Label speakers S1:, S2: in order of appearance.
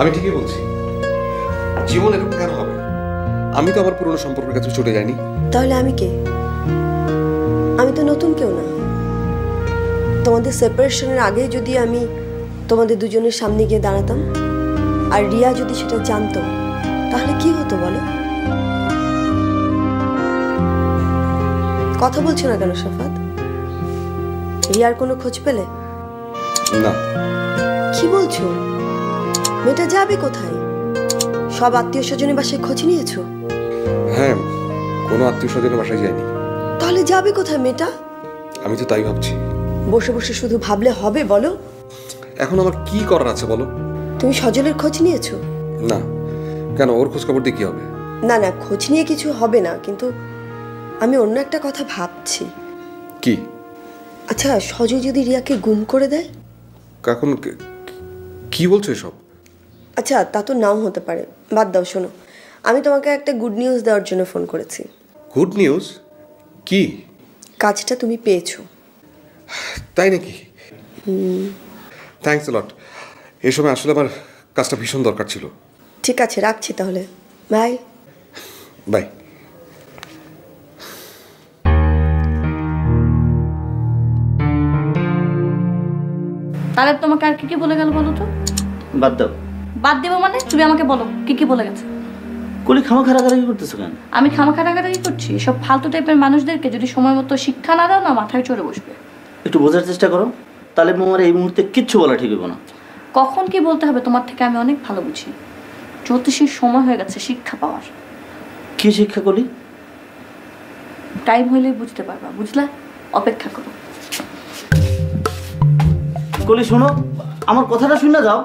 S1: আমি ঠিকই বলছি। জীবন এরকম কেন হবে? আমি তো আমার পুরনো সম্পর্কের কাছে চলে যাইনি।
S2: তাহলে আমি কে? আমি তো নতুন কেউ না। তোমাদের সেপারেশনের আগে যদি আমি তোমাদের দুজনের সামনে গিয়ে দাঁড়াতাম আর রিয়া যদি সেটা জানতো, তাহলে কি হতো বলো? কথা বলছো না কেন সাফাত? রিয়ার কোনো খোঁজ পেলে?
S1: না।
S2: কি বলছো? মেয়েটা যাবে কোথায়? সব আত্মীয় স্বজনের বাসায় খোঁজ নিয়েছো?
S1: হ্যাঁ, কোনো আত্মীয় স্বজনের বাসায় যায়নি।
S2: তাহলে যাবে কোথায় মেয়েটা?
S1: আমি তো তাই ভাবছি।
S2: বসে বসে শুধু ভাবলে হবে বলো?
S1: এখন আমার কি করার আছে বলো?
S2: তুমি সজলের খোঁজ নিয়েছো?
S1: না। কেন, ওর খোঁজ খবর দিয়ে কি হবে?
S2: না না, খোঁজ নিয়ে কিছু হবে না, কিন্তু আমি অন্য একটা কথা ভাবছি।
S1: কি?
S2: আচ্ছা, সজল যদি রিয়াকে গুম করে দেয়?
S1: এখন কি বলছো এসব?
S2: আচ্ছা, তা তো নাও হতে পারে, বাদ দাও। শোনো, আমি তোমাকে একটা গুড নিউজ দেওয়ার জন্য ফোন করেছি।
S1: Good news? কি?
S2: কাজটা তুমি পেয়েছো।
S1: তাই নাকি? Thanks lot. এই সময় আসলে আমার কাজটা ভীষণ দরকার ছিল।
S2: ঠিক আছে, রাখছি তাহলে। Bye
S1: bye.
S3: তাহলে তোমাকে আর কি কি বলে গেল বলো তো?
S4: বাদ দাও।
S3: বাদ দেবো মানে? তুমি আমাকে বলো কি কি বলে গেছে।
S4: কলি খামাখা রাগারাগি করতেছো কেন?
S3: আমি খামাখা রাগারাগি করছি? সব ফালতু টাইপের মানুষদেরকে যদি সময় মতো শিক্ষা না দাও না, মাথায় চড়ে বসবে।
S4: একটু বোঝার চেষ্টা করো। তাহলে তোমার এই মুহূর্তে কিচ্ছু বলা ঠিক হবে না।
S3: কখন কি বলতে হবে তোমার থেকে আমি অনেক ভালো বুঝি। জ্যোতিষীর সময় হয়ে গেছে শিক্ষা পাওয়ার।
S4: কি শিক্ষা কলি?
S3: টাইম হইলেই বুঝতে পারবা, বুঝলা? অপেক্ষা করো।
S4: কলি শোনো, আমার কথাটা শুনে যাও।